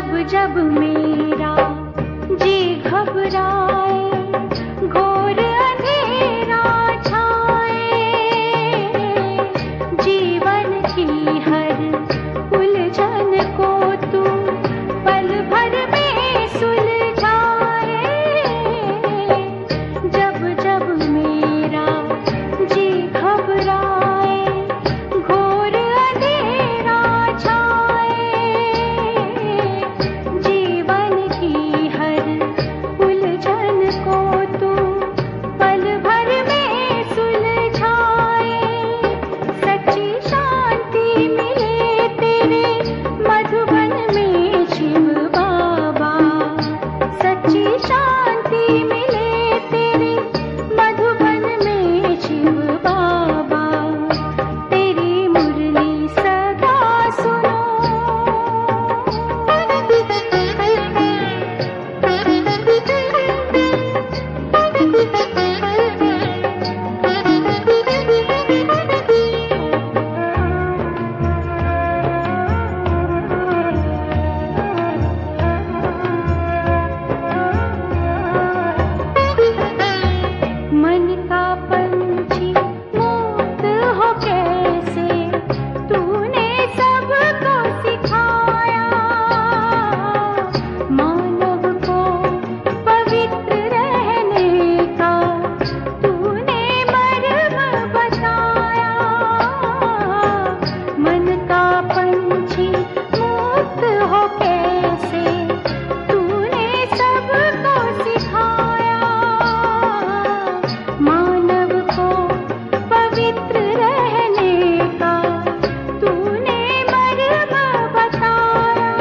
जब जब मेरा जी घबराए, घोर अंधेरा छाए, जीवन की हर उलझन को तू पल भर में सुलझाए। जब जब मेरा जी घबराए, घोर अंधेरा छाए, जीवन की हर उलझन को तू पल भर में सुलझाए। सच्ची शांति मिले तेरे मधुबन में शिव बाबा, सच्ची शांति मिले तेरे मधुबन में शिव बाबा। तेरी मुरली सदा सुनो, मन का पंछी मुक्त हो कैसे तूने सबको सिखाया। मानव को पवित्र रहने का तूने मर्म बताया। मन का पंछी मुक्त हो कैसे तूने सबको सिखाया। मानव को पवित्र रहने का तूने मर्म बताया।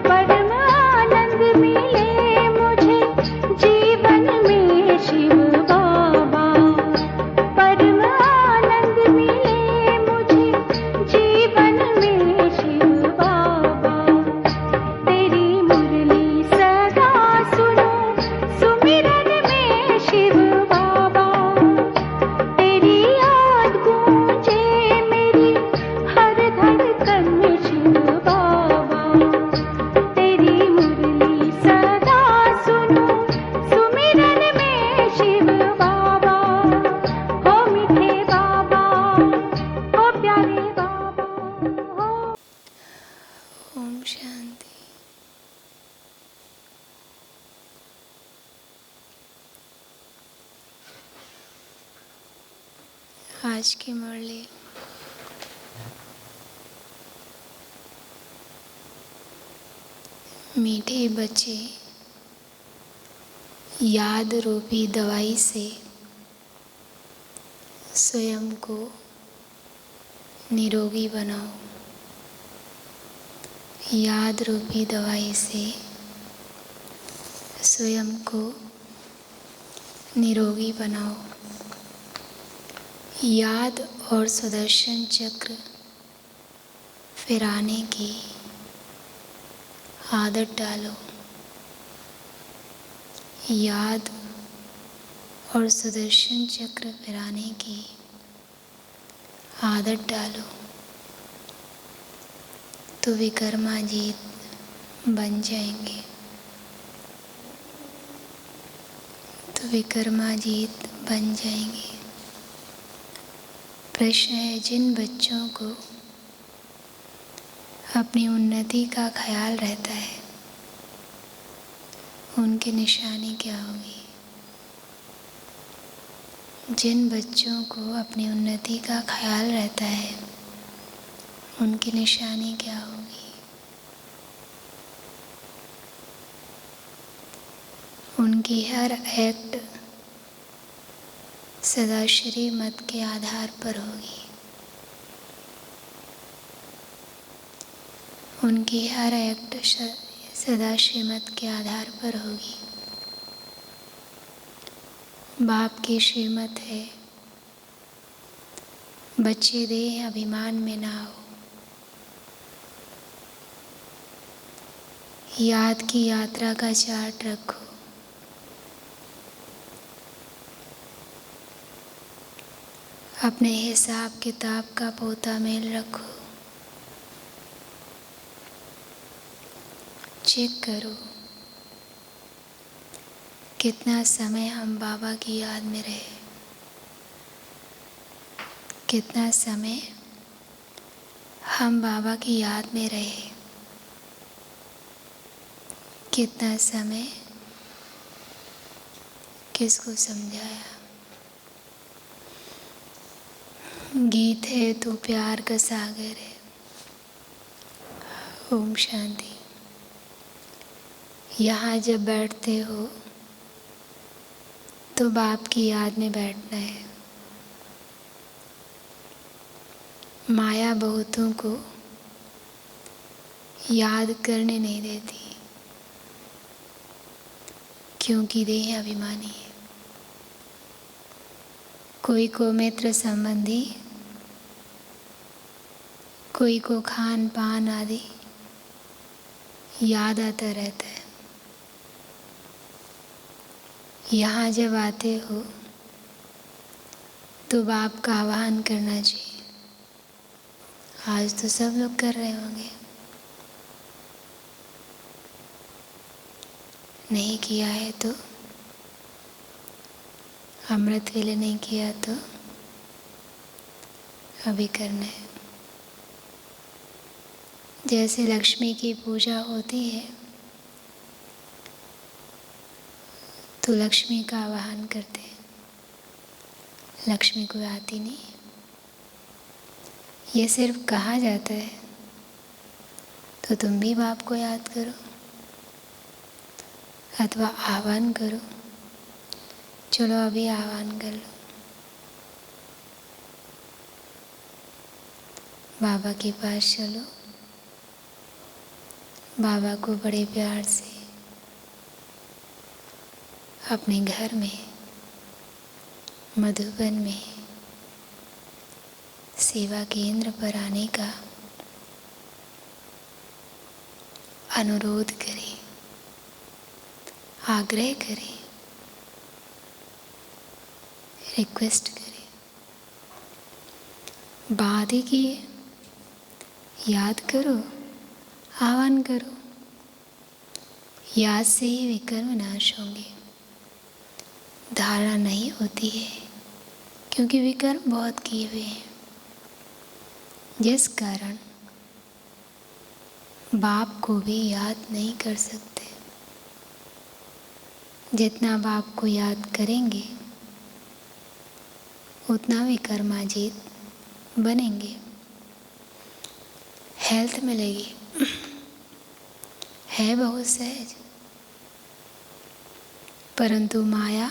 परम आनंद मिले मुझे जीवन में शिव बाबा, परम आनंद मिले मुझे जीवन में शिव बाबा। तेरी मुरली सदा सुनो, सुमिरन में शिव बाबा। तेरी याद गूंजे मेरी हर धड़कन में शिव बाबा। तेरी मुरली सदा सुनो, सुमिरन में शिव बाबा। हो मीठे बाबा, हो प्यारे बाबा, हो। ओम शांति। आज की मुरली मीठे बच्चे याद रूपी दवाई से स्वयं को निरोगी बनाओ। याद रूपी दवाई से स्वयं को निरोगी बनाओ। याद और सुदर्शन चक्र फिराने की आदत डालो। याद और सुदर्शन चक्र फिराने की आदत डालो तो विक्रमाजीत बन जाएंगे, तो विक्रमाजीत बन जाएंगे। प्रश्न है, जिन बच्चों को अपनी उन्नति का ख्याल रहता है उनकी निशानी क्या होगी? जिन बच्चों को अपनी उन्नति का ख्याल रहता है उनकी निशानी क्या होगी? उनकी हर एक्ट सदाश्री मत के आधार पर होगी। उनकी हर एक्ट सदाश्री मत के आधार पर होगी। बाप की श्रीमत है, बच्चे देह अभिमान में ना हो। याद की यात्रा का चार्ट रखो। अपने हिसाब किताब का पोता मेल रखो। चेक करो कितना समय हम बाबा की याद में रहे, कितना समय हम बाबा की याद में रहे, कितना समय किसको समझाया। गीत है तो प्यार का सागर है। ओम शांति। यहाँ जब बैठते हो तो बाप की याद में बैठना है। माया बहुतों को याद करने नहीं देती, क्योंकि देह अभिमानी है। कोई को मित्र संबंधी, कोई को खान पान आदि याद आता रहता है। यहाँ जब आते हो तो बाप का आह्वान करना चाहिए। आज तो सब लोग कर रहे होंगे, नहीं किया है तो अमृत वेले नहीं किया तो अभी करना है। जैसे लक्ष्मी की पूजा होती है तो लक्ष्मी का आह्वान करते हैं। लक्ष्मी कोई आती नहीं, ये सिर्फ कहा जाता है। तो तुम भी बाप को याद करो अथवा आह्वान करो। चलो अभी आह्वान कर लो। बाबा के पास चलो, बाबा को बड़े प्यार से अपने घर में मधुबन में सेवा केंद्र पर आने का अनुरोध करें, आग्रह करें, रिक्वेस्ट करें। बात ही की है, याद करो, आह्वान करो। याद से ही विकर्म नाश होंगे। धारणा नहीं होती है क्योंकि विकर्म बहुत किए हुए हैं, जिस कारण बाप को भी याद नहीं कर सकते। जितना बाप को याद करेंगे उतना विकर्माजीत बनेंगे, हेल्थ मिलेगी। है बहुत सहज, परंतु माया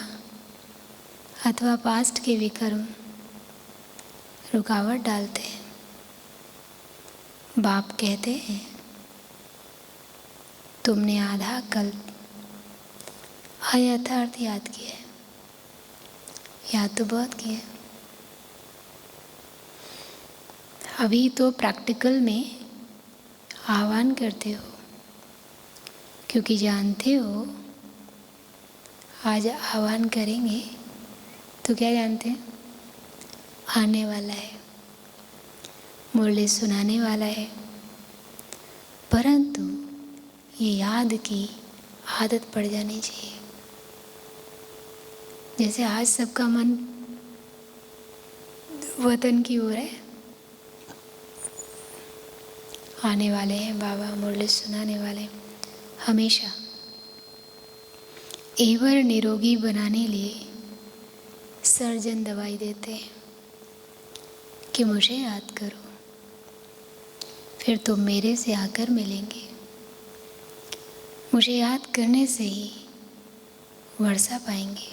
अथवा पास्ट के विकर्म रुकावट डालते हैं। बाप कहते हैं तुमने आधा कल्प अयथार्थ याद किया है। याद तो बहुत किया है, अभी तो प्रैक्टिकल में आह्वान करते हो, क्योंकि जानते हो आज आह्वान करेंगे तो क्या जानते हैं, आने वाला है, मुरली सुनाने वाला है। परंतु ये याद की आदत पड़ जानी चाहिए। जैसे आज सबका मन वतन की ओर है, आने वाले हैं बाबा, मुरली सुनाने वाले। हमेशा एवर निरोगी बनाने लिए सर्जन दवाई देते हैं कि मुझे याद करो, फिर तुम मेरे से आकर मिलेंगे। मुझे याद करने से ही वर्षा पाएंगे।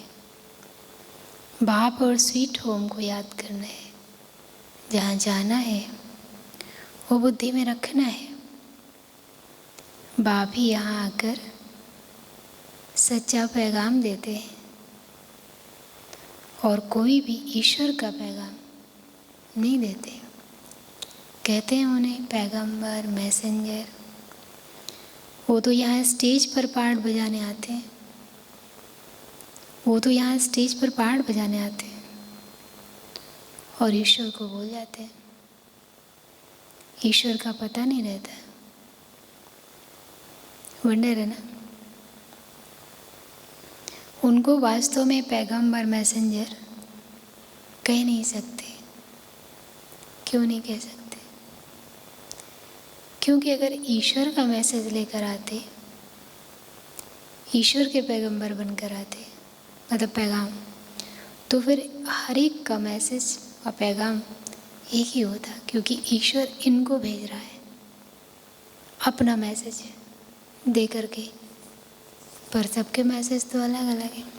बाप और स्वीट होम को याद करना है। जहाँ जाना है वो बुद्धि में रखना है। बाप ही यहाँ आकर सच्चा पैगाम देते हैं, और कोई भी ईश्वर का पैगाम नहीं देते। कहते हैं उन्हें पैगंबर, मैसेंजर। वो तो यहाँ स्टेज पर पार्ट बजाने आते हैं, वो तो यहाँ स्टेज पर पार्ट बजाने आते हैं और ईश्वर को भूल जाते हैं। ईश्वर का पता नहीं रहता। वंडर है ना। उनको वास्तव में पैगंबर मैसेंजर कह नहीं सकते। क्यों नहीं कह सकते? क्योंकि अगर ईश्वर का मैसेज लेकर आते, ईश्वर के पैगंबर बनकर आते, मतलब पैगाम, तो फिर हर एक का मैसेज और पैगाम एक ही होता, क्योंकि ईश्वर इनको भेज रहा है अपना मैसेज दे करके। पर सबके मैसेज तो अलग अलग हैं।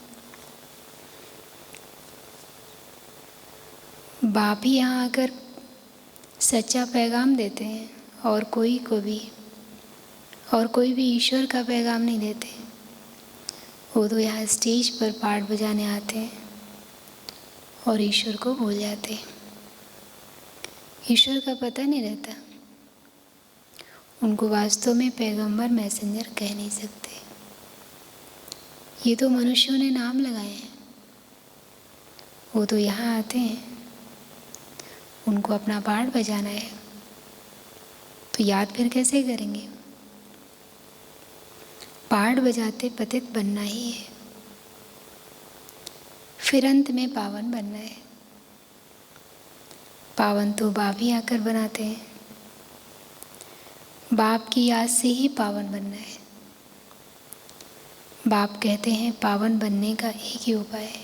बाप ही यहाँ आकर सच्चा पैगाम देते हैं, और कोई भी ईश्वर का पैगाम नहीं देते। वो तो यहाँ स्टेज पर पाठ बजाने आते हैं और ईश्वर को भूल जाते हैं। ईश्वर का पता नहीं रहता। उनको वास्तव में पैगंबर मैसेंजर कह नहीं सकते। ये तो मनुष्यों ने नाम लगाए हैं। वो तो यहाँ आते हैं, उनको अपना पाठ बजाना है, तो याद फिर कैसे करेंगे? पाठ बजाते पतित बनना ही है, फिर अंत में पावन बनना है। पावन तो बाप ही आकर बनाते हैं। बाप की याद से ही पावन बनना है। बाप कहते हैं पावन बनने का एक ही उपाय है,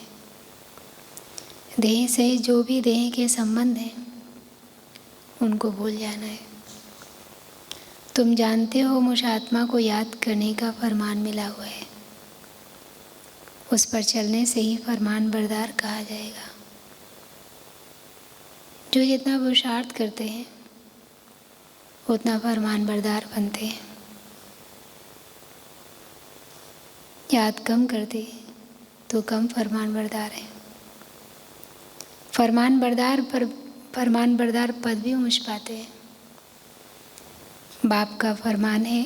देह से जो भी देह के संबंध हैं उनको भूल जाना है। तुम जानते हो मुझ आत्मा को याद करने का फरमान मिला हुआ है, उस पर चलने से ही फरमान बरदार कहा जाएगा। जो जितना पुरुषार्थ करते हैं उतना फरमान बरदार बनते हैं। याद कम करते तो कम फरमान बरदार है। फरमान बरदार पद भी ऊंच पाते हैं। बाप का फरमान है,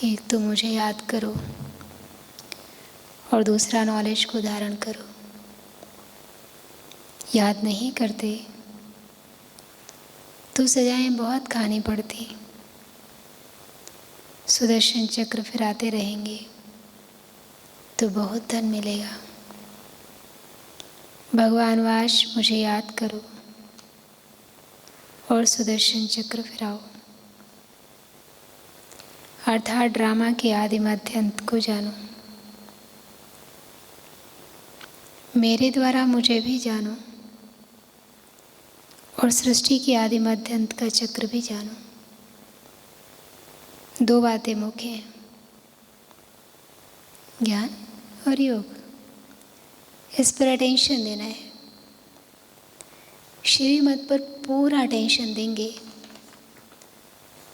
एक तो मुझे याद करो और दूसरा नॉलेज को धारण करो। याद नहीं करते तो सजाएं बहुत खानी पड़ती। सुदर्शन चक्र फिराते रहेंगे तो बहुत धन मिलेगा। भगवान वाश मुझे याद करो और सुदर्शन चक्र फिराओ, अर्थात ड्रामा के आदि मध्य अंत को जानो। मेरे द्वारा मुझे भी जानो और सृष्टि के आदि मध्य अंत का चक्र भी जानो। दो बातें मुख्य हैं, ज्ञान और योग। इस पर अटेंशन देना है। श्रीमत पर पूरा अटेंशन देंगे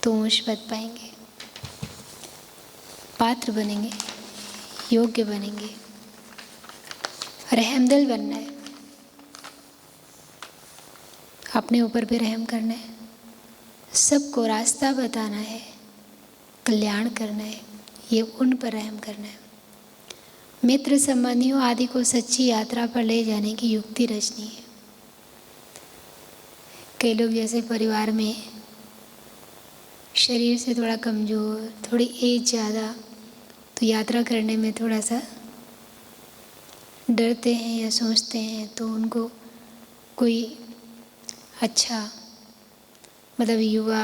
तो ऊंच पद पाएंगे, पात्र बनेंगे, योग्य बनेंगे। रहमदिल बनना है, अपने ऊपर भी रहम करना है, सबको रास्ता बताना है, कल्याण करना है, ये उन पर रहम करना है। मित्र संबंधियों आदि को सच्ची यात्रा पर ले जाने की युक्ति रचनी है। कई लोग जैसे परिवार में शरीर से थोड़ा कमज़ोर, थोड़ी एज ज़्यादा, तो यात्रा करने में थोड़ा सा डरते हैं या सोचते हैं, तो उनको कोई अच्छा मतलब युवा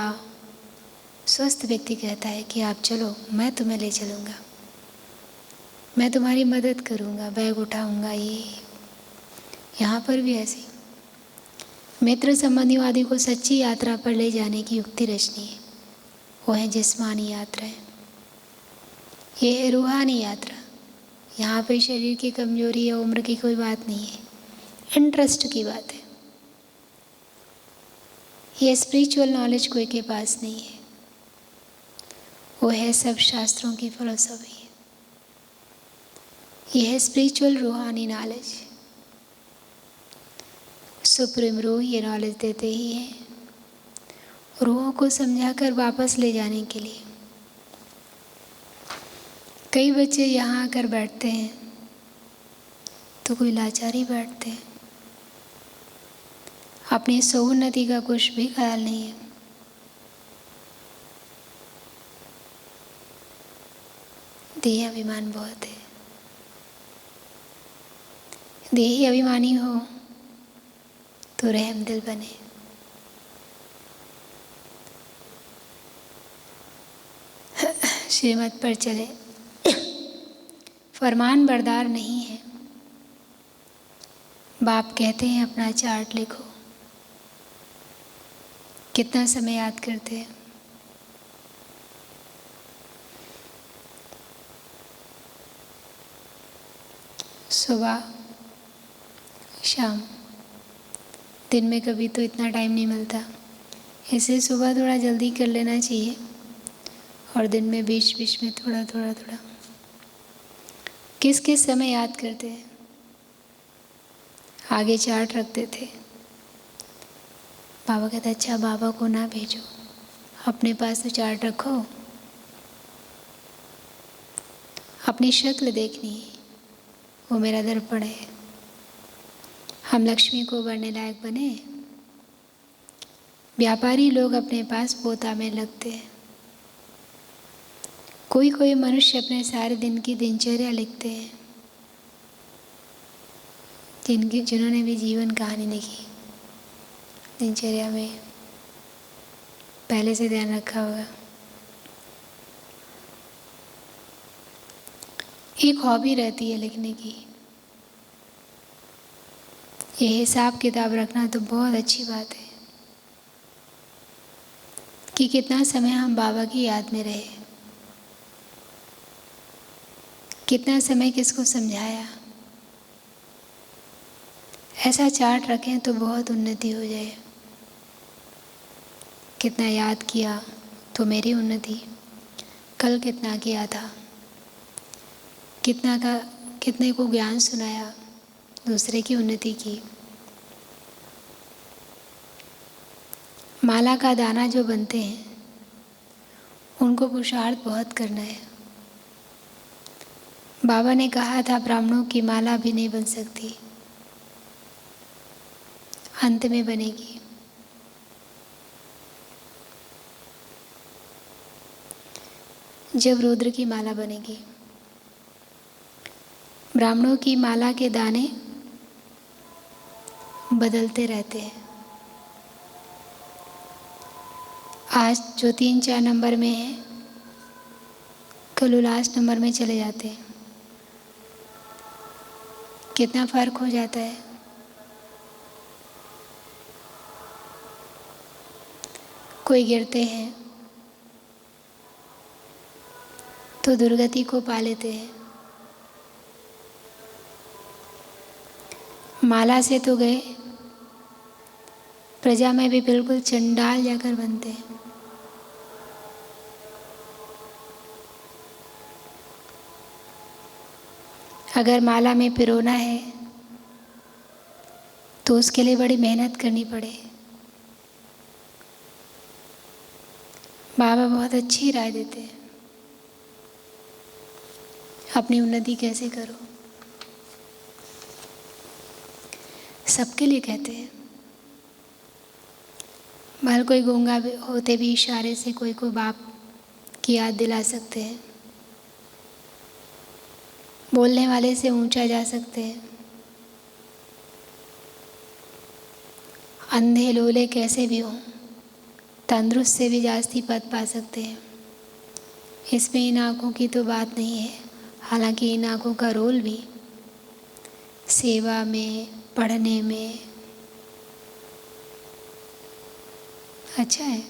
स्वस्थ व्यक्ति कहता है कि आप चलो, मैं तुम्हें ले चलूँगा, मैं तुम्हारी मदद करूँगा, बैग उठाऊँगा। ये यहाँ पर भी ऐसे मित्र संबंधियों आदि को सच्ची यात्रा पर ले जाने की युक्ति रचनी है। वो है जिस्मानी यात्रा है, ये है रूहानी यात्रा। यहाँ पे शरीर की कमजोरी या उम्र की कोई बात नहीं है, इंटरेस्ट की बात है। ये स्पिरिचुअल नॉलेज कोई के पास नहीं है, वो है सब शास्त्रों की फिलोसफी। यह है स्पिरिचुअल रूहानी नॉलेज। सुप्रीम रूह ये नॉलेज देते ही हैं, रूहों को समझाकर वापस ले जाने के लिए। कई बच्चे यहाँ आकर बैठते हैं तो कोई लाचारी बैठते हैं, अपनी सौन्नति का कुछ भी ख्याल नहीं है। देह अभिमान बहुत है। देही अभिमानी हो तो रहम दिल बने। श्रीमत पर चले, फरमान बरदार नहीं है। बाप कहते हैं अपना चार्ट लिखो। कितना समय याद करते हैं? सुबह, शाम। दिन में कभी तो इतना टाइम नहीं मिलता, इसलिए सुबह थोड़ा जल्दी कर लेना चाहिए और दिन में बीच बीच में थोड़ा थोड़ा थोड़ा। किस किस समय याद करते हैं? आगे चार्ट रखते थे। बाबा कहते अच्छा बाबा को ना भेजो, अपने पास तो चार्ट रखो। अपनी शक्ल देखनी, वो मेरा दर्पण है। हम लक्ष्मी को बढ़ने लायक बने। व्यापारी लोग अपने पास पोता में लगते हैं। कोई कोई मनुष्य अपने सारे दिन की दिनचर्या लिखते हैं, जिन्होंने भी जीवन कहानी लिखी दिनचर्या में पहले से ध्यान रखा होगा। एक हॉबी रहती है लिखने की। ये हिसाब किताब रखना तो बहुत अच्छी बात है कि कितना समय हम बाबा की याद में रहे, कितना समय किसको समझाया। ऐसा चार्ट रखें तो बहुत उन्नति हो जाए। कितना याद किया तो मेरी उन्नति, कल कितना किया था, कितने को ज्ञान सुनाया, दूसरे की उन्नति की। माला का दाना जो बनते हैं उनको पुरुषार्थ बहुत करना है। बाबा ने कहा था ब्राह्मणों की माला भी नहीं बन सकती, अंत में बनेगी। जब रुद्र की माला बनेगी। ब्राह्मणों की माला के दाने बदलते रहते हैं। आज जो 3-4 नंबर में है, कल वो लास्ट नंबर में चले जाते हैं। कितना फर्क हो जाता है। कोई गिरते हैं तो दुर्गति को पा लेते हैं। माला से तो गए, प्रजा में भी बिल्कुल चंडाल जाकर बनते हैं। अगर माला में पिरोना है तो उसके लिए बड़ी मेहनत करनी पड़े। बाबा बहुत अच्छी राय देते हैं, अपनी उन्नति कैसे करो। सबके लिए कहते हैं। भले कोई गूंगा होते भी इशारे से कोई को बाप की याद दिला सकते हैं। बोलने वाले से ऊंचा जा सकते हैं। अंधे लोले कैसे भी हों, तंदुरुस्त से भी जास्ती पद पा सकते हैं। इसमें इन आँखों की तो बात नहीं है। हालांकि इन आँखों का रोल भी सेवा में, पढ़ने में अच्छा है,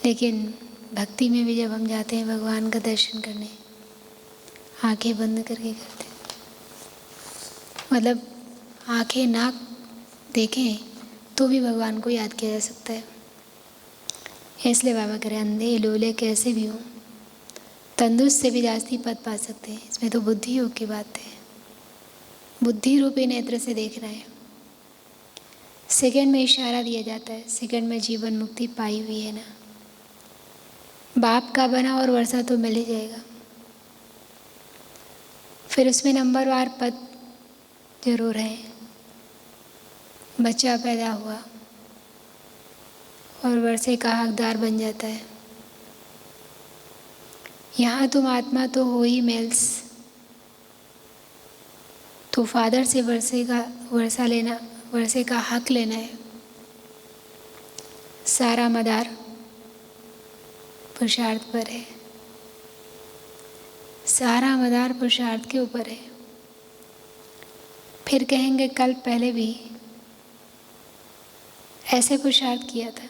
लेकिन भक्ति में भी जब हम जाते हैं भगवान का दर्शन करने, आंखें बंद करके करते हैं। मतलब आंखें ना देखें तो भी भगवान को याद किया जा सकता है। इसलिए बाबा करें अंधे लोले कैसे भी हों, तंदुरुस्त से भी जास्ती पद पा सकते हैं। इसमें तो बुद्धि योग की बात है। बुद्धि रूपी नेत्र से देखना है। सेकंड में इशारा दिया जाता है, सेकंड में जीवन मुक्ति पाई हुई है ना। बाप का बना और वर्षा तो मिल ही जाएगा। फिर उसमें नंबरवार पद जरूर है। बच्चा पैदा हुआ और वर्षे का हकदार बन जाता है। यहाँ तुम आत्मा तो हो ही मेल्स, तो फादर से वर्षे का हक लेना है। सारा मदार पुरुषार्थ पर है, सारा मदार पुरुषार्थ के ऊपर है। फिर कहेंगे कल पहले भी ऐसे पुरुषार्थ किया था।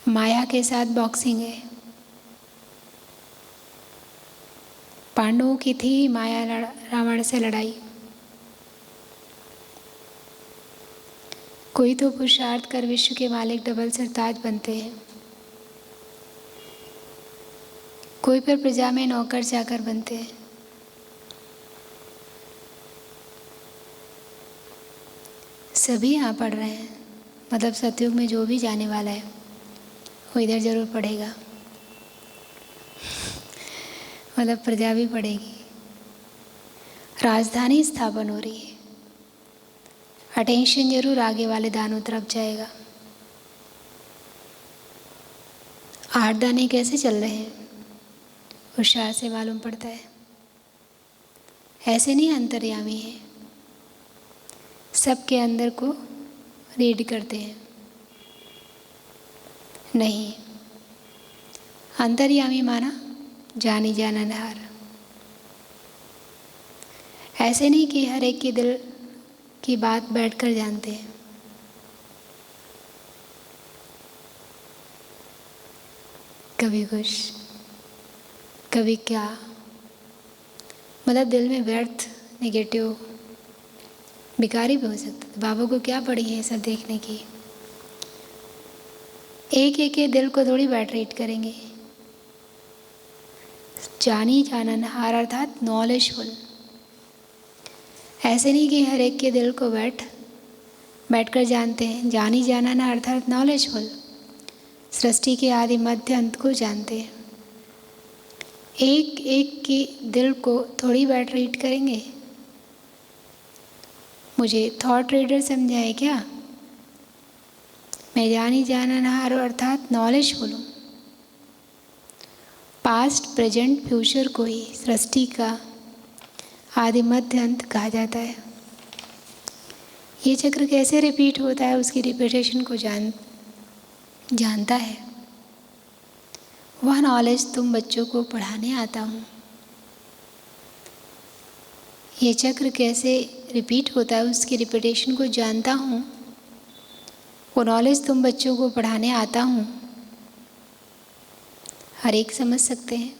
माया के साथ बॉक्सिंग है। पांडवों की थी माया रावण से लड़ाई। कोई तो पुरुषार्थ कर विश्व के मालिक डबल सरताज बनते हैं, कोई पर प्रजा में नौकर चाकर बनते हैं। सभी यहाँ पढ़ रहे हैं, मतलब सतयुग में जो भी जाने वाला है वो इधर जरूर पढ़ेगा, मतलब प्रजा भी पढ़ेगी। राजधानी स्थापन हो रही है, अटेंशन जरूर आगे वाले दानों तरफ जाएगा। 8 दाने कैसे चल रहे हैं होशियार से मालूम पड़ता है। ऐसे नहीं अंतर्यामी है, सबके अंदर को रीड करते हैं। नहीं, अंतर्यामी माना जानी जाननहार। ऐसे नहीं कि हर एक के दिल की बात बैठकर जानते हैं। कभी कुछ कभी क्या, मतलब दिल में व्यर्थ नेगेटिव बिकारी भी हो सकता है। बाबा को क्या पड़ी है सब देखने की। एक एक के दिल को थोड़ी बैठ रीड करेंगे। जानी जाननहार अर्थात नॉलेजफुल। ऐसे नहीं कि हर एक के दिल को बैठकर जानते हैं। जानी जानना अर्थात नॉलेजफुल, सृष्टि के आदि मध्य अंत को जानते हैं। एक एक के दिल को थोड़ी बैठ रीड करेंगे। मुझे थॉट रीडर समझा है क्या? मैं जानी जाननहार अर्थात नॉलेजफुल हूँ। पास्ट प्रेजेंट फ्यूचर को ही सृष्टि का आदि मध्य अंत कहा जाता है। ये चक्र कैसे रिपीट होता है उसकी रिपीटेशन को जानता है। वह नॉलेज तुम बच्चों को पढ़ाने आता हूँ। ये चक्र कैसे रिपीट होता है उसकी रिपीटेशन को जानता हूँ। वो नॉलेज तुम बच्चों को पढ़ाने आता हूँ। हर एक समझ सकते हैं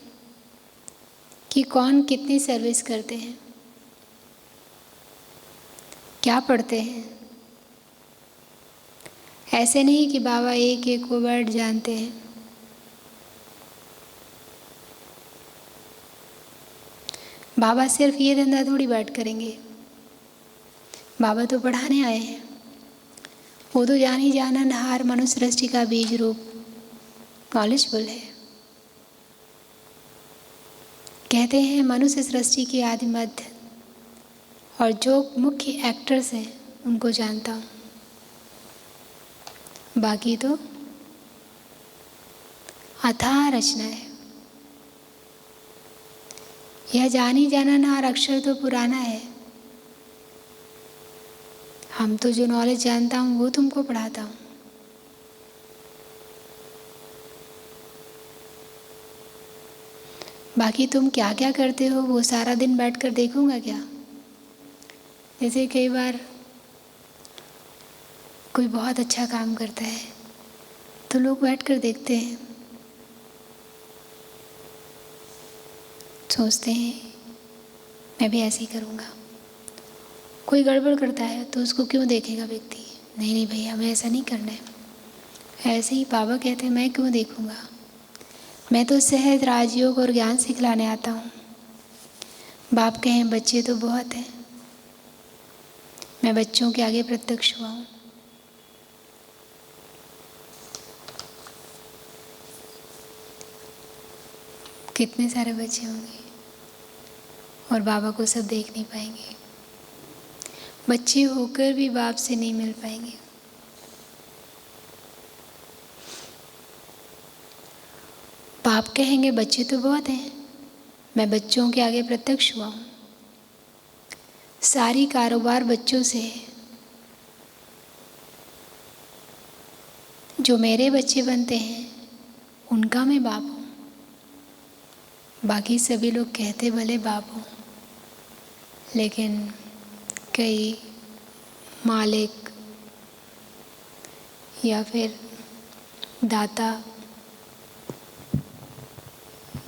कि कौन कितनी सर्विस करते हैं, क्या पढ़ते हैं। ऐसे नहीं कि बाबा एक एक को वर्ड जानते हैं। बाबा सिर्फ ये धंधा थोड़ी बैठ करेंगे। बाबा तो पढ़ाने आए हैं। वो तो जानी जाननहार मनुष्य सृष्टि का बीज रूप नॉलेजफुल है। कहते हैं मनुष्य सृष्टि की आदि मध्य और जो मुख्य एक्टर्स हैं उनको जानता हूँ। बाकी तो अथाह रचना है। यह जानी जाननहार अक्षर तो पुराना है। हम तो जो नॉलेज जानता हूँ वो तुमको पढ़ाता हूँ। बाकी तुम क्या क्या करते हो वो सारा दिन बैठकर देखूंगा क्या? जैसे कई बार कोई बहुत अच्छा काम करता है तो लोग बैठकर देखते हैं, सोचते हैं मैं भी ऐसे ही करूँगा। कोई गड़बड़ करता है तो उसको क्यों देखेगा व्यक्ति? नहीं नहीं भैया हमें ऐसा नहीं करना है। ऐसे ही बाबा कहते हैं मैं क्यों देखूँगा, मैं तो सहज राजयोग और ज्ञान सिखलाने आता हूँ। बाप कहें बच्चे तो बहुत हैं, मैं बच्चों के आगे प्रत्यक्ष हुआ हूँ। कितने सारे बच्चे होंगे और बाबा को सब देख नहीं पाएंगे। बच्चे होकर भी बाप से नहीं मिल पाएंगे। बाप कहेंगे बच्चे तो बहुत हैं, मैं बच्चों के आगे प्रत्यक्ष हुआ हूँ, सारी कारोबार बच्चों से है, जो मेरे बच्चे बनते हैं उनका मैं बाप हूँ। बाकी सभी लोग कहते भले बाप हूँ, लेकिन कई मालिक या फिर दाता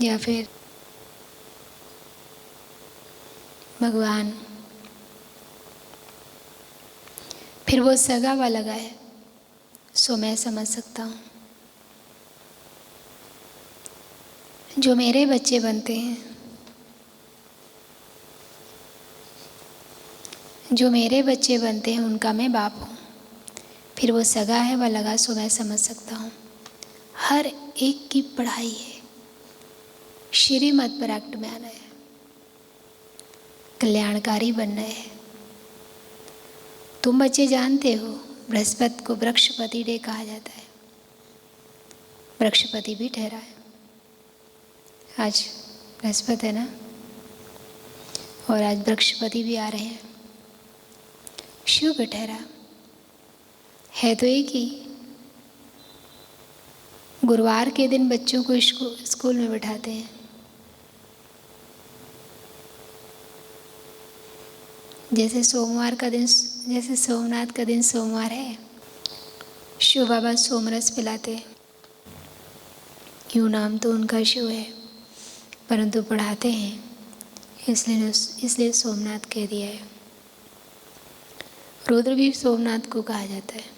या फिर भगवान, फिर वो सगा वा लगा है, सो मैं समझ सकता हूँ। जो मेरे बच्चे बनते हैं, जो मेरे बच्चे बनते हैं उनका मैं बाप हूँ, फिर वो सगा है व लगा, सो मैं समझ सकता हूँ। हर एक की पढ़ाई है, श्रीमत पर एक्ट में आना है, कल्याणकारी बनना है। तुम बच्चे जानते हो बृहस्पति को वृक्षपति डे कहा जाता है, वृक्षपति भी ठहरा है। आज बृहस्पति है ना, और आज वृक्षपति भी आ रहे हैं, शुभ ठहरा है तो एक ही। गुरुवार के दिन बच्चों को स्कूल में बिठाते हैं, जैसे सोमवार का दिन, जैसे सोमनाथ का दिन सोमवार है, शिव बाबा सोमरस पिलाते हैं। क्यों, नाम तो उनका शिव है, परंतु पढ़ाते हैं इसलिए सोमनाथ कह दिया है। रुद्र भी सोमनाथ को कहा जाता है।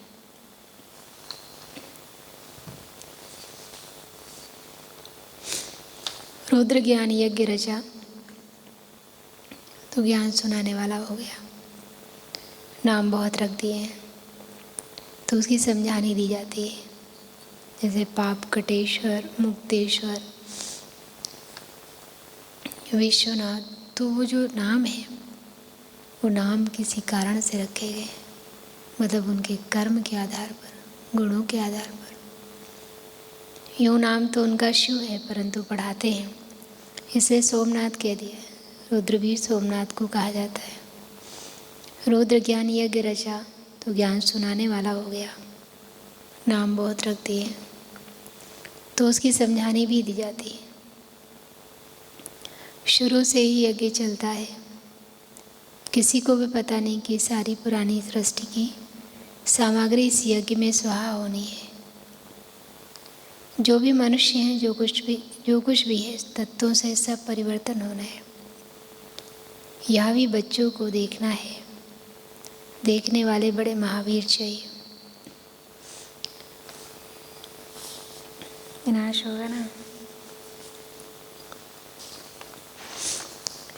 रुद्र ज्ञान यज्ञ रचा तो ज्ञान सुनाने वाला हो गया। नाम बहुत रख दिए हैं तो उसकी समझानी दी जाती है, जैसे पाप कटेश्वर, मुक्तेश्वर, विश्वनाथ। तो वो जो नाम है वो नाम किसी कारण से रखे गए, मतलब उनके कर्म के आधार पर, गुणों के आधार पर। यूँ नाम तो उनका शिव है, परंतु पढ़ाते हैं इसलिए सोमनाथ कह दिया है। रुद्र भी सोमनाथ को कहा जाता है। रुद्र ज्ञान यज्ञ रचा तो ज्ञान सुनाने वाला हो गया। नाम बहुत रख दिए तो उसकी समझानी भी दी जाती है। शुरू से ही यज्ञ चलता है, किसी को भी पता नहीं कि सारी पुरानी सृष्टि की सामग्री इस यज्ञ में स्वाहा होनी है। जो भी मनुष्य हैं, जो कुछ भी है, तत्वों से सब परिवर्तन होना है। यह भी बच्चों को देखना है, देखने वाले बड़े महावीर चाहिए। विनाश होगा ना।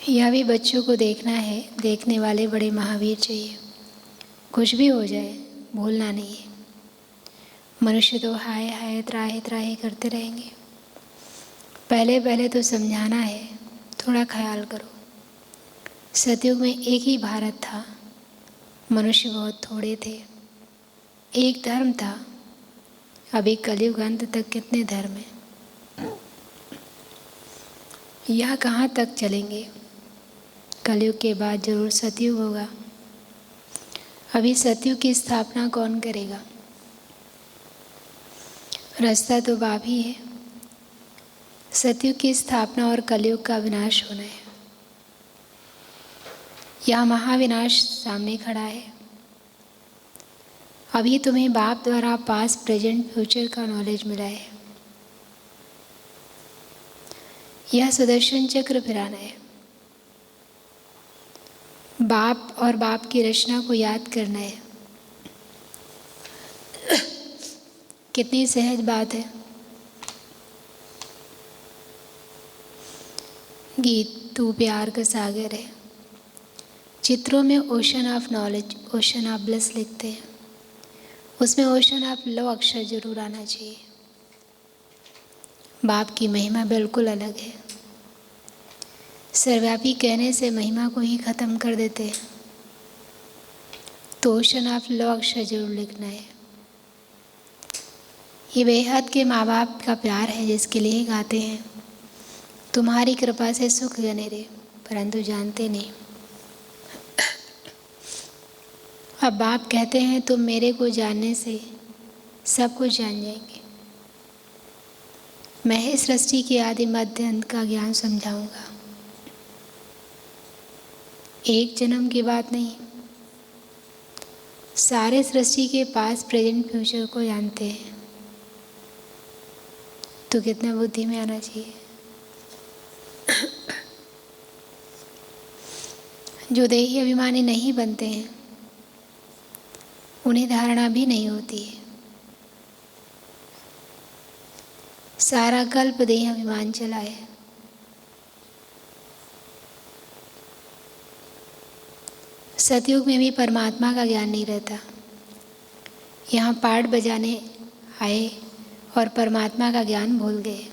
यह भी बच्चों को देखना है, देखने वाले बड़े महावीर चाहिए। कुछ भी हो जाए भूलना नहीं है। मनुष्य तो हाय हाय त्राहे त्राहे करते रहेंगे। पहले तो समझाना है, थोड़ा ख्याल करो। सतयुग में एक ही भारत था, मनुष्य बहुत थोड़े थे, एक धर्म था। अभी कलयुग अंत तक कितने धर्म हैं? यह कहाँ तक चलेंगे? कलयुग के बाद जरूर सतयुग होगा। अभी सतयुग की स्थापना कौन करेगा? रास्ता तो बाप ही है। सतयुग की स्थापना और कलयुग का विनाश होना है। यह महाविनाश सामने खड़ा है। अभी तुम्हें बाप द्वारा पास्ट प्रेजेंट फ्यूचर का नॉलेज मिला है। यह सुदर्शन चक्र फिराना है। बाप और बाप की रचना को याद करना है। कितनी सहज बात है। गीत तू प्यार का सागर है, चित्रों में ocean of knowledge, ocean of bliss लिखते हैं, उसमें ओशन ऑफ लव अक्षर जरूर आना चाहिए। बाप की महिमा बिल्कुल अलग है। सर्वव्यापी कहने से महिमा को ही ख़त्म कर देते हैं। तो ओशन ऑफ लव अक्षर जरूर लिखना है। ये बेहद के माँ बाप का प्यार है जिसके लिए गाते हैं, तुम्हारी कृपा से सुख गने रे, परंतु जानते नहीं। अब बाप कहते हैं तुम मेरे को जानने से सब कुछ जान जाएंगे। मैं इस सृष्टि के आदि मध्य अंत का ज्ञान समझाऊंगा। एक जन्म की बात नहीं, सारे सृष्टि के पास प्रेजेंट फ्यूचर को जानते हैं। तो कितना बुद्धि में आना चाहिए। जो देही अभिमानी नहीं बनते हैं उन्हें धारणा भी नहीं होती है। सारा कल्प देह अभिमान चला है। सतयुग में भी परमात्मा का ज्ञान नहीं रहता। यहाँ पाठ बजाने आए और परमात्मा का ज्ञान भूल गए।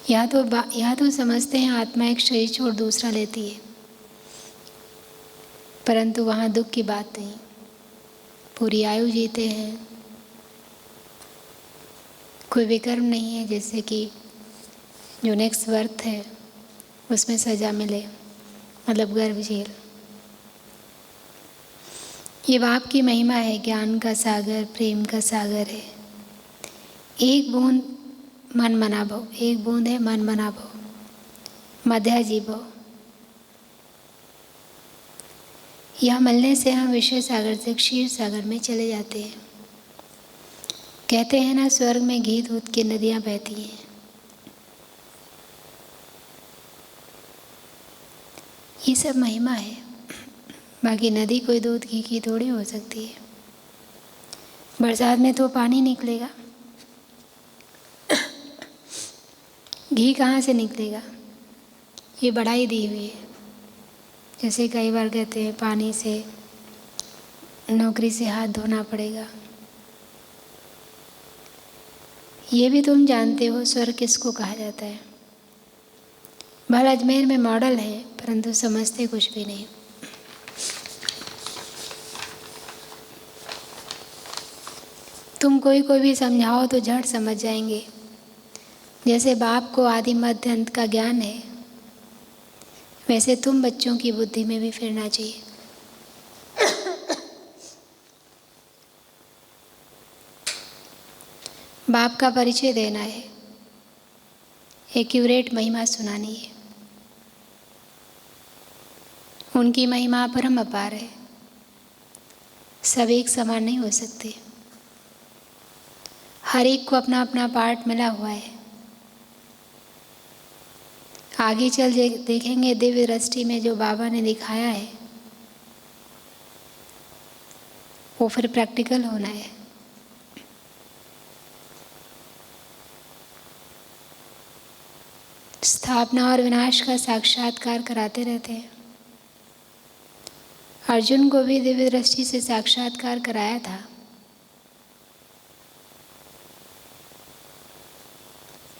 यहाँ तो समझते हैं आत्मा एक शरीर छोड़ दूसरा लेती है, परंतु वहाँ दुख की बात नहीं। पूरी आयु जीते हैं, कोई विकर्म नहीं है जैसे कि जो नेक्स्ट बर्थ है उसमें सज़ा मिले, मतलब गर्भ झेल। ये बाप की महिमा है, ज्ञान का सागर, प्रेम का सागर है। एक बूंद मन मना भो, एक बूंद है मन मना भो, मध्या जीवो। यह मिलने से हम विषय सागर से क्षीर सागर में चले जाते हैं। कहते हैं ना, स्वर्ग में घी दूध की नदियाँ बहती हैं। ये सब महिमा है। बाकी नदी कोई दूध घी की थोड़ी हो सकती है। बरसात में तो पानी निकलेगा, घी कहाँ से निकलेगा? ये बढ़ाई दी हुई है। जैसे कई बार कहते हैं पानी से, नौकरी से हाथ धोना पड़ेगा। ये भी तुम जानते हो स्वर्ग किसको कहा जाता है। भले अजमेर में मॉडल है, परंतु समझते कुछ भी नहीं। तुम कोई भी समझाओ तो झट समझ जाएंगे। जैसे बाप को आदि मध्य अंत का ज्ञान है, वैसे तुम बच्चों की बुद्धि में भी फिरना चाहिए। बाप का परिचय देना है, एक्यूरेट महिमा सुनानी है। उनकी महिमा परम अपार है, सब एक समान नहीं हो सकते। हर एक को अपना अपना पार्ट मिला हुआ है। आगे चल देखेंगे दिव्य दृष्टि में जो बाबा ने दिखाया है वो फिर प्रैक्टिकल होना है। स्थापना और विनाश का साक्षात्कार कराते रहते हैं। अर्जुन को भी दिव्य दृष्टि से साक्षात्कार कराया था।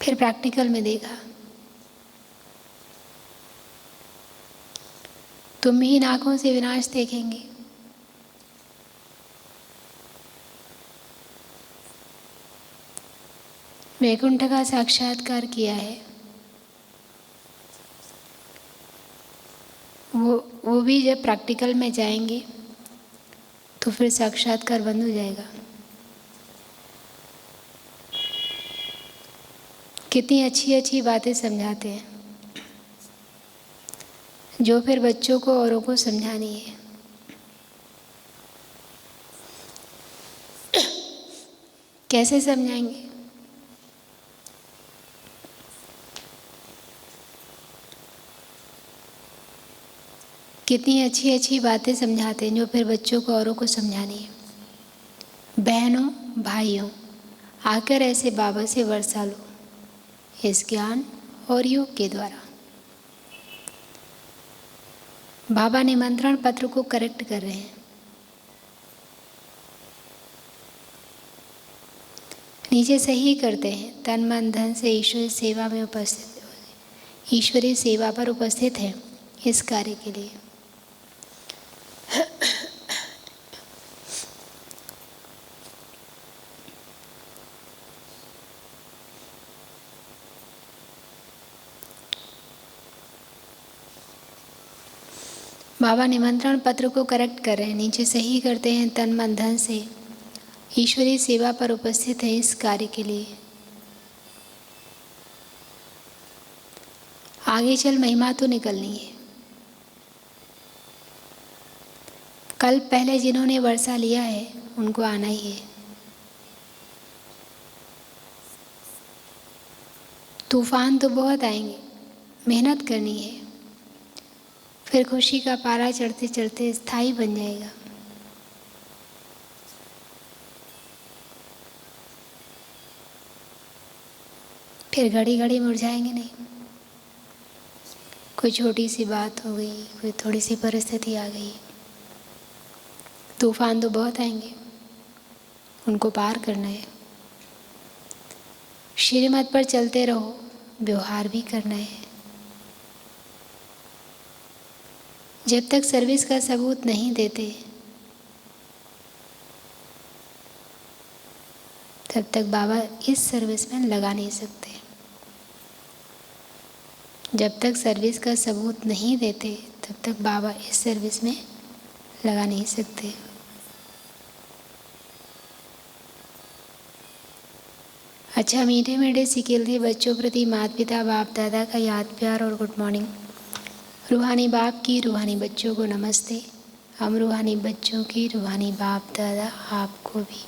फिर प्रैक्टिकल में देखा। तुम भी इन आँखों से विनाश देखेंगे। वैकुंठ का साक्षात्कार किया है, वो भी जब प्रैक्टिकल में जाएंगे तो फिर साक्षात्कार बंद हो जाएगा। कितनी अच्छी अच्छी बातें समझाते हैं जो फिर बच्चों को औरों को समझानी है। कैसे समझाएंगे? कितनी अच्छी अच्छी बातें समझाते हैं जो फिर बच्चों को औरों को समझानी है। बहनों भाइयों, आकर ऐसे बाबा से वर्षा लो इस ज्ञान और योग के द्वारा। बाबा निमंत्रण पत्र को करेक्ट कर रहे हैं। नीचे सही करते हैं, तन मन धन से ईश्वरीय सेवा में उपस्थित, ईश्वरीय सेवा पर उपस्थित है इस कार्य के लिए। बाबा निमंत्रण पत्र को करेक्ट कर रहे हैं, नीचे सही करते हैं, तन मन धन से ईश्वरीय सेवा पर उपस्थित है इस कार्य के लिए। आगे चल महिमा तो निकलनी है। कल पहले जिन्होंने वर्षा लिया है उनको आना ही है। तूफान तो बहुत आएंगे, मेहनत करनी है, फिर खुशी का पारा चढ़ते चढ़ते स्थायी बन जाएगा। फिर घड़ी घड़ी मुरझाएंगे नहीं। कोई छोटी सी बात हो गई, कोई थोड़ी सी परिस्थिति आ गई, तूफान तो बहुत आएंगे, उनको पार करना है। श्रीमत पर चलते रहो, व्यवहार भी करना है। जब तक सर्विस का सबूत नहीं देते तब तक बाबा इस सर्विस में लगा नहीं सकते। जब तक सर्विस का सबूत नहीं देते तब तक बाबा इस सर्विस में लगा नहीं सकते। अच्छा, मीठे मीठे सिखिलते बच्चों प्रति माता पिता बाप दादा का याद प्यार और गुड मॉर्निंग। रूहानी बाप की रूहानी बच्चों को नमस्ते। हम रूहानी बच्चों की रूहानी बाप दादा आपको भी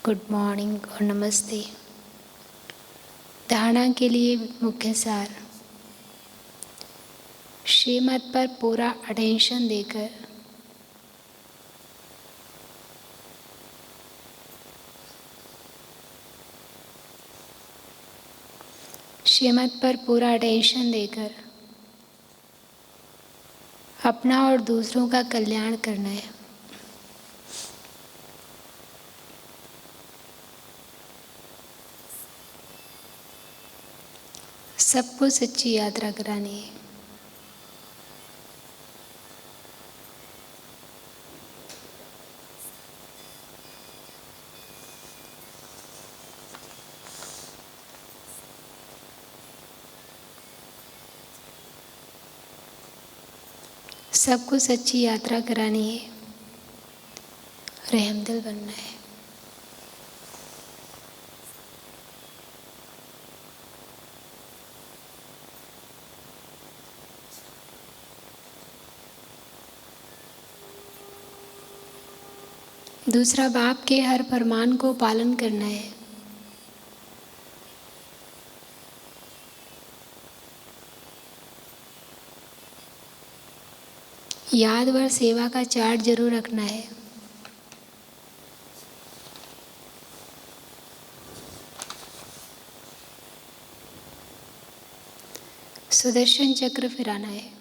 गुड मॉर्निंग और नमस्ते। धारणा के लिए मुख्य सार, श्रीमत पर पूरा अटेंशन देकर श्रीमत पर पूरा अटेंशन देकर अपना और दूसरों का कल्याण करना है। सबको सच्ची यात्रा करानी है। सबको सच्ची यात्रा करानी है, रहमदिल बनना है। दूसरा, बाप के हर फरमान को पालन करना है। यादवर सेवा का चार्ट जरूर रखना है। सुदर्शन चक्र फिराना है।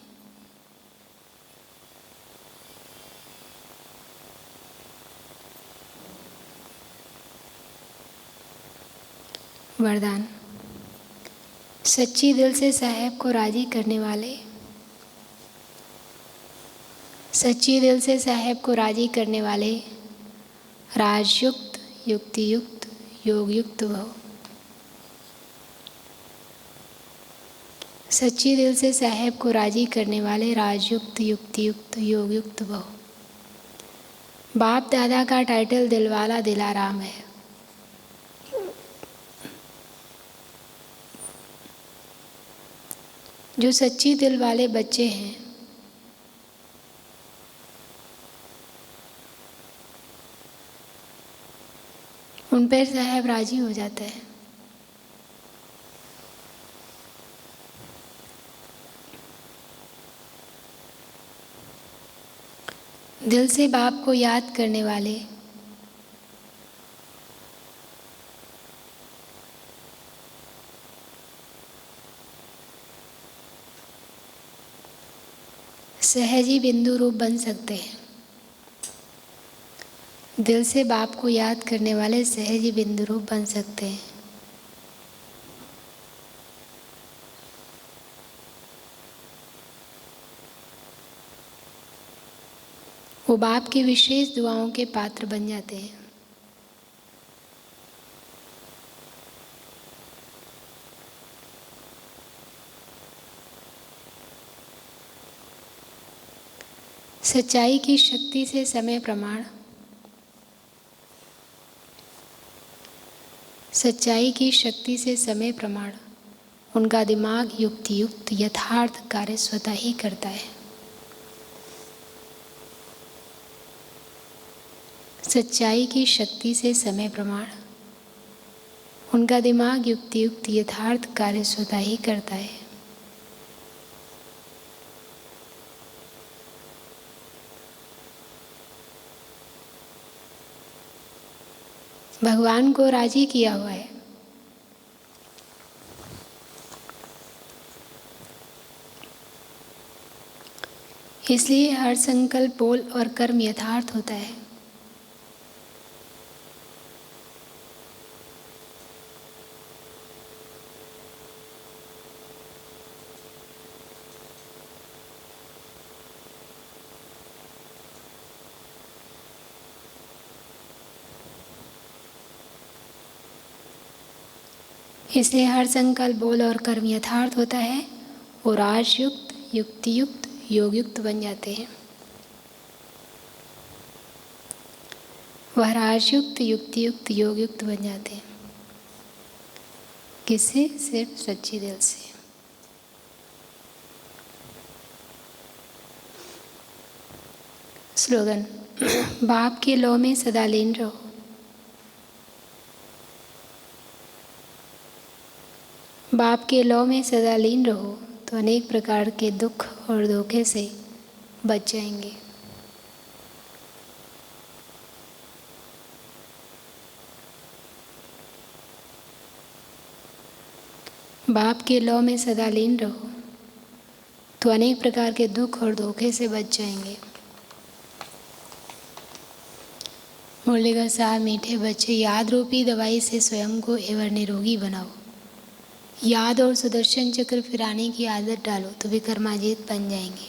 वरदान, सच्ची दिल से साहेब को राजी करने वाले, सच्ची दिल से साहेब को राजी करने वाले राजयुक्त, युक्ति युक्त, योग युक्त भव। सच्ची दिल से साहेब को राजी करने वाले राजयुक्त, युक्ति युक्त, योग युक्त भव। बाप दादा का टाइटल दिलवाला दिलाराम है। जो सच्ची दिल वाले बच्चे हैं उन पर साहब राजी हो जाता है। दिल से बाप को याद करने वाले सहजी बिंदु रूप बन सकते हैं। दिल से बाप को याद करने वाले सहजी बिंदु रूप बन सकते हैं। वो बाप की विशेष दुआओं के पात्र बन जाते हैं। सच्चाई की शक्ति से समय प्रमाण। सच्चाई की शक्ति से समय प्रमाण। उनका दिमाग युक्ति युक्त यथार्थ कार्य स्वतः ही करता है। सच्चाई की शक्ति से समय प्रमाण। उनका दिमाग युक्ति युक्त यथार्थ कार्य स्वतः ही करता है। भगवान को राजी किया हुआ है। इसलिए हर संकल्प, बोल और कर्म यथार्थ होता है। इसलिए हर संकल्प, बोल और कर्म यथार्थ होता है और राजयुक्त, युक्ति युक्त, योग युक्त बन जाते हैं। वह राजयुक्त, युक्ति युक्त, योग युक्त बन जाते हैं। किससे? सिर्फ सच्चे दिल से। स्लोगन: बाप के लौ में सदा लीन रहो। बाप के लौ में सदा लीन रहो तो अनेक प्रकार के दुख और धोखे से बच जाएंगे। बाप के लौ में सदा लीन रहो तो अनेक प्रकार के दुख और धोखे से बच जाएंगे। मुरलीधर साहब: मीठे बच्चे, याद रूपी दवाई से स्वयं को एवं निरोगी बनाओ। याद और सुदर्शन चक्र फिराने की आदत डालो तो विक्रमाजीत बन जाएंगे।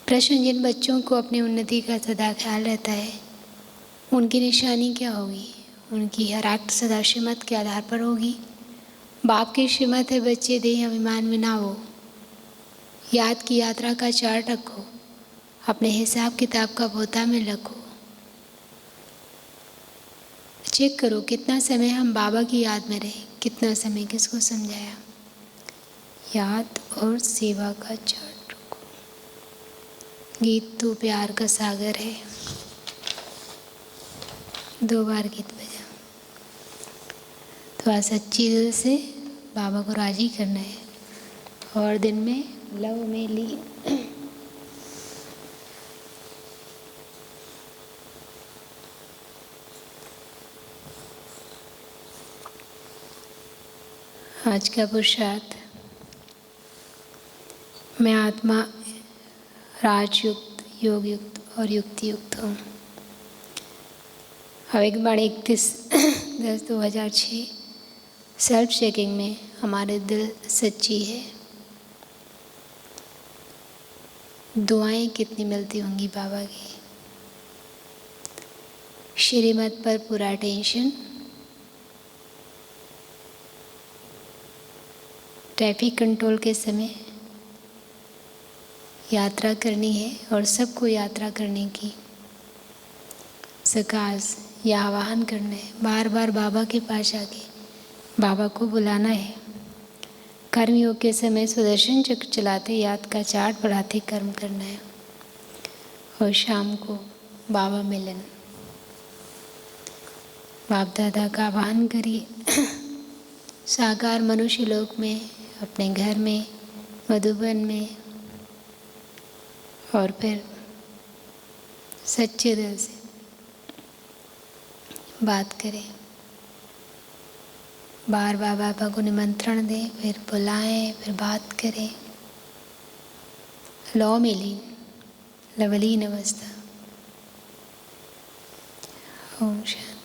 प्रश्न: जिन बच्चों को अपनी उन्नति का सदा ख्याल रहता है उनकी निशानी क्या होगी? उनकी हर एक्ट सदा श्रीमत के आधार पर होगी। बाप की श्रीमत है बच्चे, देह अभिमान में ना हो। याद की यात्रा का चार्ट रखो, अपने हिसाब किताब का पोता में रखो। चेक करो कितना समय हम बाबा की याद में रहे, कितना समय किसको समझाया। याद और सेवा का चार्ट रखो। गीत तो प्यार का सागर है। 2 बार गीत बजा। तो आज सच्ची दिल से बाबा को राजी करना है और दिन में लव में लीन। आज का पुरुषार्थ: मैं आत्मा राजयुक्त, योग युक्त और युक्ति युक्त हूँ। अब एक बार 31/10/2006 सेल्फ चेकिंग में हमारे दिल सच्ची है। दुआएं कितनी मिलती होंगी बाबा की। श्रीमत पर पूरा टेंशन। ट्रैफिक कंट्रोल के समय यात्रा करनी है और सबको यात्रा करने की सकाश या आह्वान करना है। बार बार बाबा के पास आके बाबा को बुलाना है। कर्मयोग के समय सुदर्शन चक्र चलाते, याद का चार्ट बढ़ाते कर्म करना है। और शाम को बाबा मिलन। बाप दादा का आह्वान करिए। साकार मनुष्य लोक में, अपने घर में, मधुबन में, और फिर सच्चे दिल से बात करें। बार बार बाबा को निमंत्रण दें, फिर बुलाएं, फिर बात करें। लौ में लीन, लवलीन अवस्था। ओम शांति।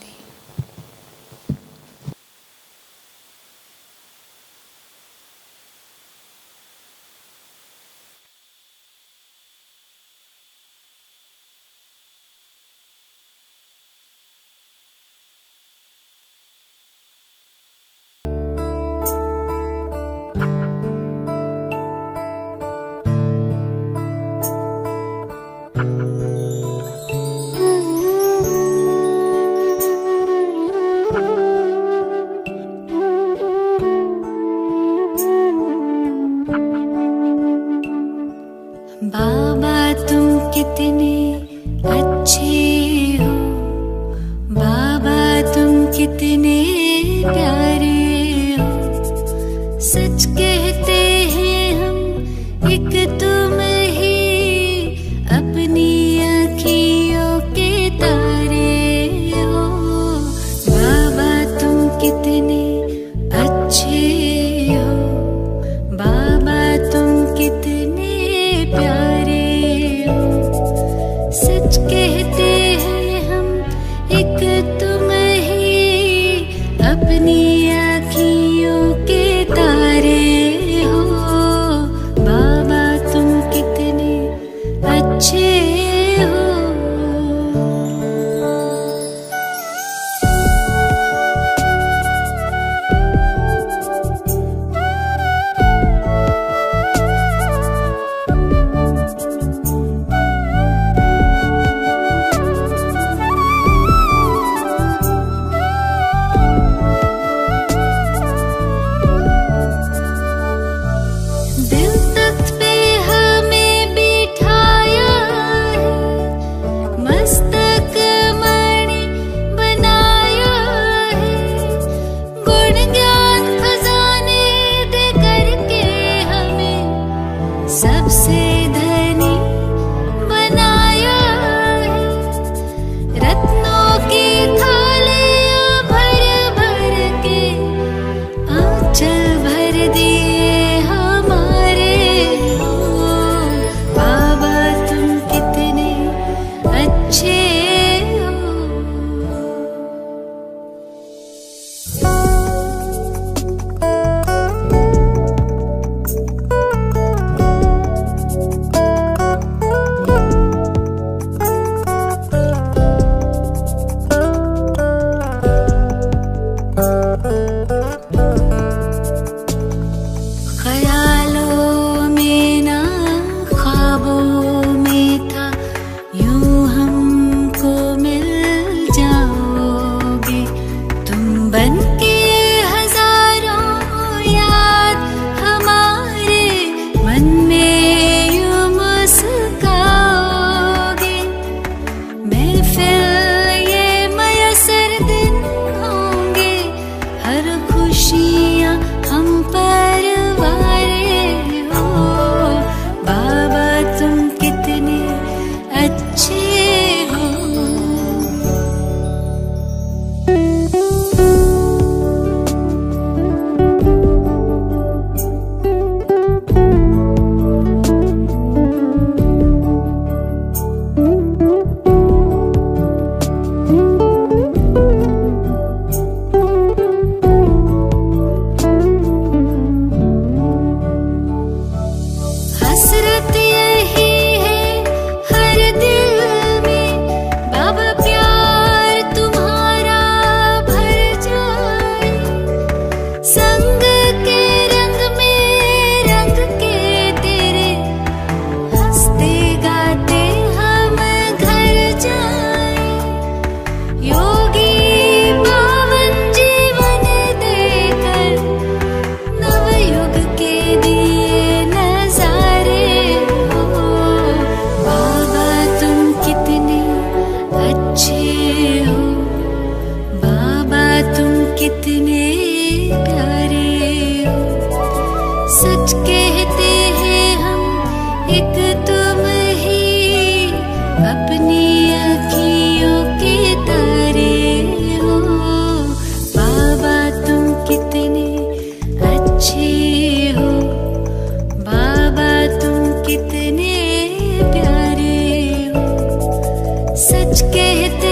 कहते